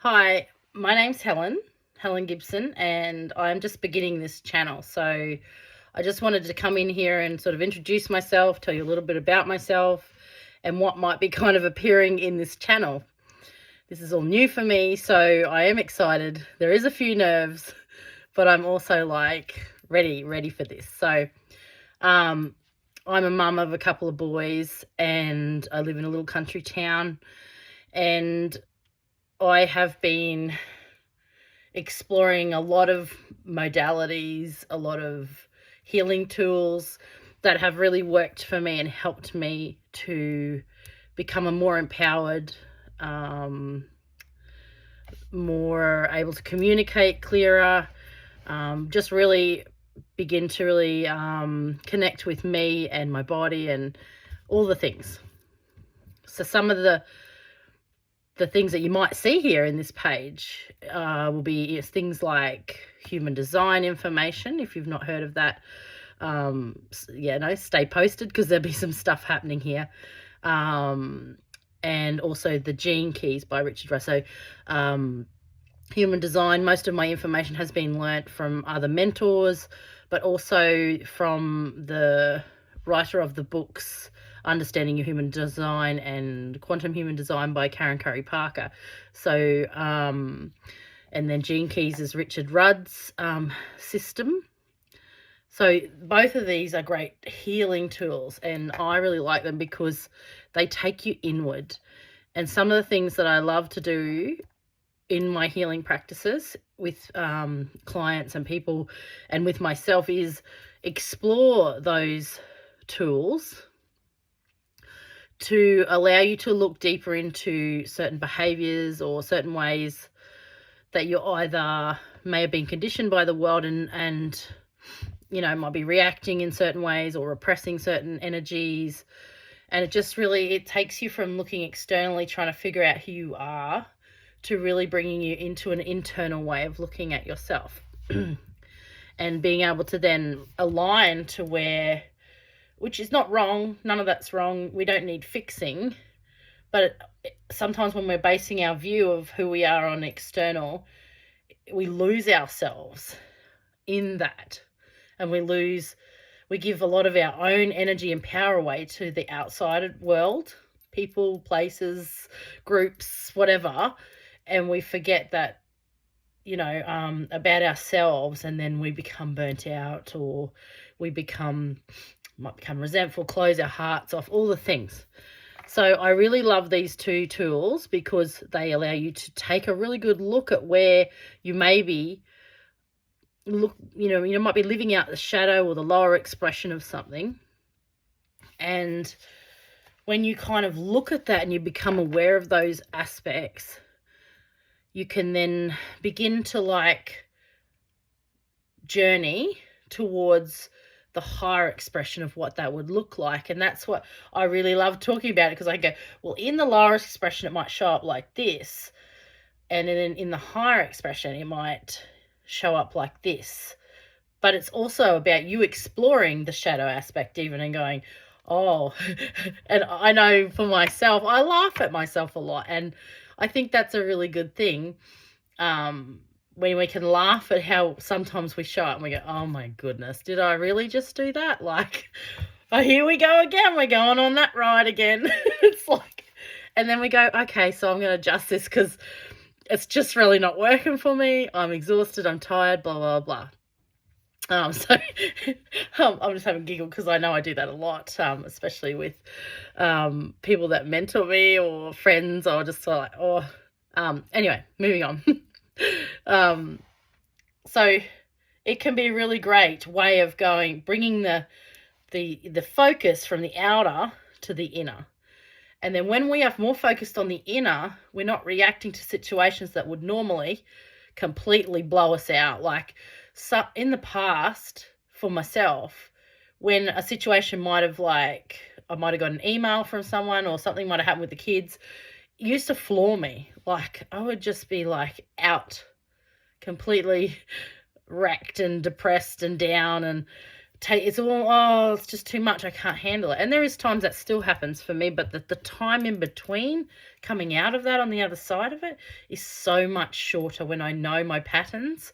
Hi, my name's Helen Gibson, and I'm just beginning this channel. So I just wanted to come in here and sort of introduce myself, tell you a little bit about myself and what might be kind of appearing in this channel. This is all new for me, so I am excited. There is a few nerves, but I'm also like ready for this. So I'm a mum of a couple of boys, and I live in a little country town, and I have been exploring a lot of modalities, a lot of healing tools that have really worked for me and helped me to become a more empowered, more able to communicate clearer, just really begin to really connect with me and my body and all the things. So some of the things that you might see here in this page will be things like human design information. If you've not heard of that, stay posted because there'll be some stuff happening here. And also the Gene Keys by Richard Russo. Human design, most of my information has been learnt from other mentors, but also from the writer of the books Understanding Your Human Design and Quantum Human Design by Karen Curry Parker. So, and then Gene Keys is Richard Rudd's system. So both of these are great healing tools, and I really like them because they take you inward. And some of the things that I love to do in my healing practices with clients and people and with myself is explore those tools to allow you to look deeper into certain behaviors or certain ways that you either may have been conditioned by the world and might be reacting in certain ways or repressing certain energies. And it takes you from looking externally, trying to figure out who you are, to really bringing you into an internal way of looking at yourself and being able to then align to where, which is not wrong, none of that's wrong, we don't need fixing, but sometimes when we're basing our view of who we are on external, we lose ourselves in that, and we give a lot of our own energy and power away to the outside world, people, places, groups, whatever, and we forget that, about ourselves, and then we become burnt out, or we might become resentful, close our hearts off, all the things. So I really love these two tools because they allow you to take a really good look at where you might be living out the shadow or the lower expression of something. And when you kind of look at that and you become aware of those aspects, you can then begin to journey towards the higher expression of what that would look like. And that's what I really love talking about, because I go, well, in the lower expression, it might show up like this. And then in the higher expression, it might show up like this. But it's also about you exploring the shadow aspect even and going, oh, and I know for myself, I laugh at myself a lot. And I think that's a really good thing. When we can laugh at how sometimes we show up and we go, oh my goodness, did I really just do that? Oh, here we go again. We're going on that ride again. It's and then we go, okay, so I'm going to adjust this because it's just really not working for me. I'm exhausted. I'm tired, blah, blah, blah. I'm just having a giggle because I know I do that a lot, especially with people that mentor me or friends, or just anyway, moving on. So it can be a really great way of bringing the focus from the outer to the inner. And then when we are more focused on the inner, we're not reacting to situations that would normally completely blow us out. So in the past, for myself, when a situation I might have got an email from someone or something might have happened with the kids, it used to floor me. I would just be out, completely wrecked and depressed and down, and it's just too much, I can't handle it. And there is times that still happens for me, but the time in between coming out of that on the other side of it is so much shorter when I know my patterns.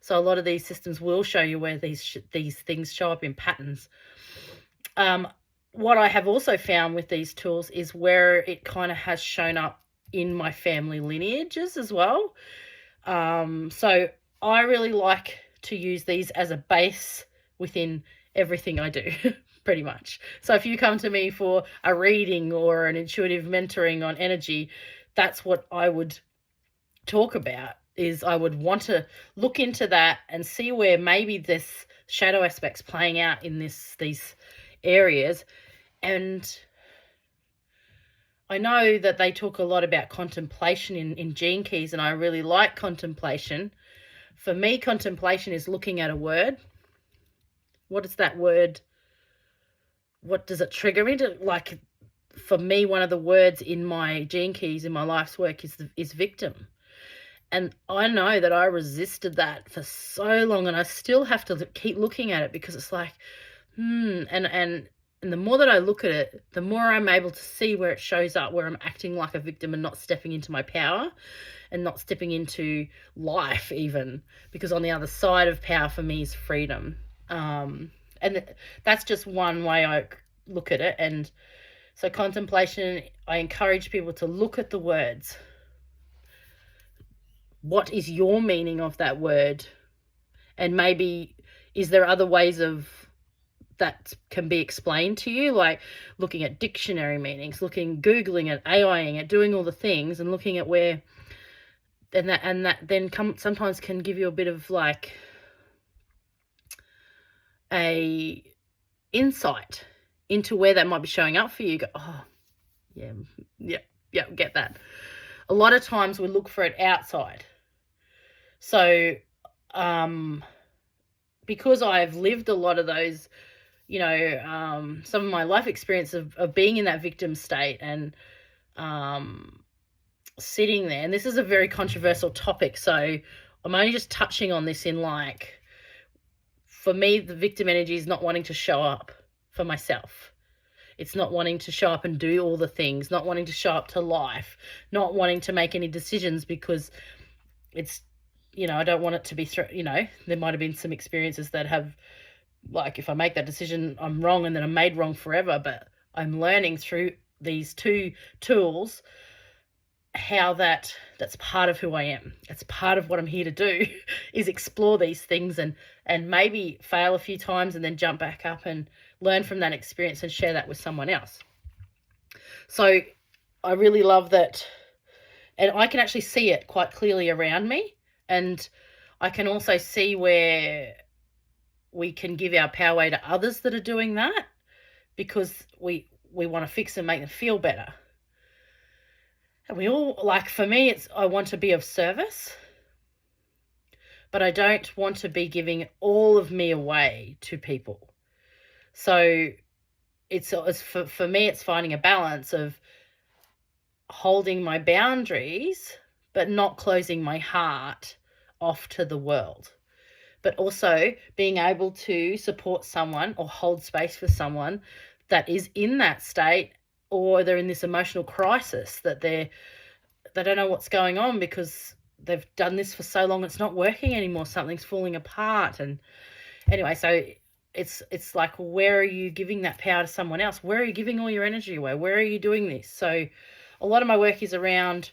So a lot of these systems will show you where these things show up in patterns. What I have also found with these tools is where it kind of has shown up in my family lineages as well. So I really like to use these as a base within everything I do, pretty much. So if you come to me for a reading or an intuitive mentoring on energy, that's what I would talk about. Is I would want to look into that and see where maybe this shadow aspect's playing out in these areas. And I know that they talk a lot about contemplation in Gene Keys, and I really like contemplation. For me, contemplation is looking at a word. What is that word? What does it trigger me to? Like, for me, one of the words in my Gene Keys in my life's work is victim. And I know that I resisted that for so long, and I still have to keep looking at it because it's like, and the more that I look at it, the more I'm able to see where it shows up, where I'm acting like a victim and not stepping into my power and not stepping into life even, because on the other side of power for me is freedom. And that's just one way I look at it. And so contemplation, I encourage people to look at the words. What is your meaning of that word? And maybe, is there other ways of that can be explained to you, like looking at dictionary meanings, Googling it, AIing it, doing all the things and looking at where, and that then sometimes can give you a bit of like a insight into where that might be showing up for you. Go, oh, yeah, get that. A lot of times we look for it outside. So, because I've lived a lot of those, some of my life experience of being in that victim state and sitting there, and this is a very controversial topic, so I'm only just touching on this in like, for me, the victim energy is not wanting to show up for myself. It's not wanting to show up and do all the things, not wanting to show up to life, not wanting to make any decisions because it's, I don't want it to be, there might have been some experiences that have, like, if I make that decision, I'm wrong and then I'm made wrong forever. But I'm learning through these two tools how that's part of who I am. It's part of what I'm here to do is explore these things and maybe fail a few times and then jump back up and learn from that experience and share that with someone else. So I really love that. And I can actually see it quite clearly around me. And I can also see where we can give our power away to others that are doing that because we want to fix and make them feel better. And we all, like, for me, I want to be of service, but I don't want to be giving all of me away to people. So it's for me, it's finding a balance of holding my boundaries, but not closing my heart off to the world, but also being able to support someone or hold space for someone that is in that state, or they're in this emotional crisis that they don't know what's going on because they've done this for so long, it's not working anymore, something's falling apart. And anyway, so it's like, where are you giving that power to someone else? Where are you giving all your energy away? Where are you doing this? So a lot of my work is around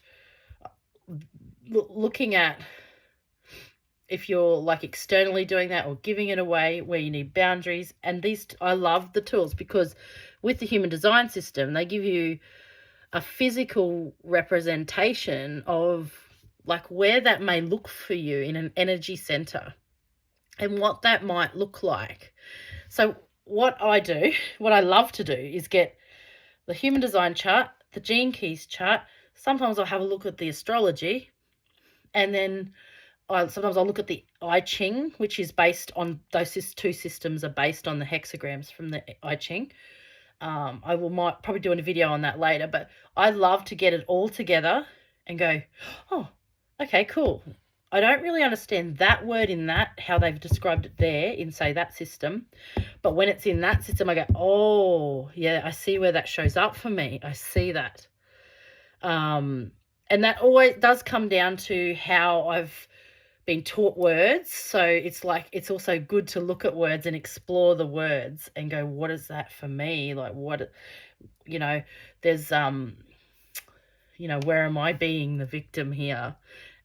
looking at if you're like externally doing that or giving it away, where you need boundaries. And I love the tools because with the Human Design System, they give you a physical representation of like where that may look for you in an energy center and what that might look like. So what I love to do is get the Human Design chart, the Gene Keys chart. Sometimes I'll have a look at the astrology, and then sometimes I'll look at the I Ching, which is based on, those two systems are based on the hexagrams from the I Ching. I might probably do a video on that later, but I love to get it all together and go, oh, okay, cool. I don't really understand that word in that, how they've described it there in, say, that system. But when it's in that system, I go, oh, yeah, I see where that shows up for me. I see that. And that always does come down to how I've been taught words. So it's like, it's also good to look at words and explore the words and go, what is that for me? Like, what, you know, there's, you know, where am I being the victim here?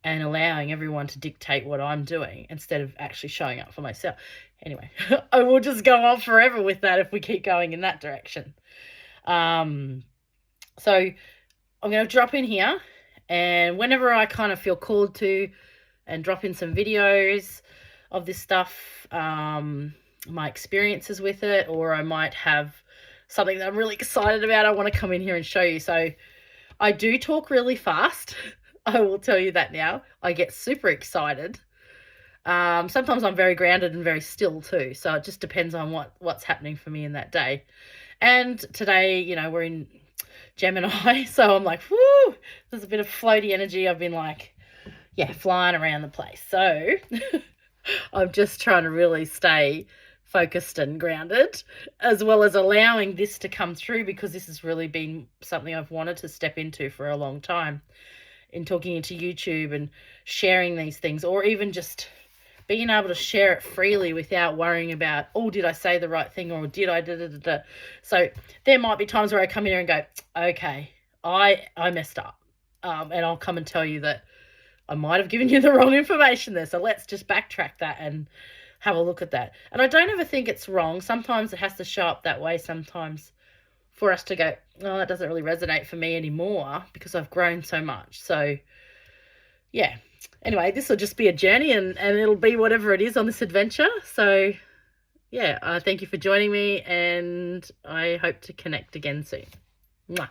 And allowing everyone to dictate what I'm doing instead of actually showing up for myself. Anyway, I will just go on forever with that if we keep going in that direction. So I'm going to drop in here, and whenever I kind of feel called to, and drop in some videos of this stuff, my experiences with it, or I might have something that I'm really excited about, I want to come in here and show you. So I do talk really fast. I will tell you that now. I get super excited. Sometimes I'm very grounded and very still too. So it just depends on what's happening for me in that day. And today, you know, we're in Gemini. So I'm like, whoo, there's a bit of floaty energy. I've been like, yeah, flying around the place. So I'm just trying to really stay focused and grounded, as well as allowing this to come through, because this has really been something I've wanted to step into for a long time, in talking into YouTube and sharing these things, or even just being able to share it freely without worrying about, oh, did I say the right thing, or did I da-da-da-da. So there might be times where I come in here and go, okay, I messed up, and I'll come and tell you that I might have given you the wrong information there, so let's just backtrack that and have a look at that. And I don't ever think it's wrong. Sometimes it has to show up that way, sometimes for us to go, oh, that doesn't really resonate for me anymore because I've grown so much. So, yeah. Anyway, this will just be a journey, and it'll be whatever it is on this adventure. So, yeah, thank you for joining me, and I hope to connect again soon. Mwah.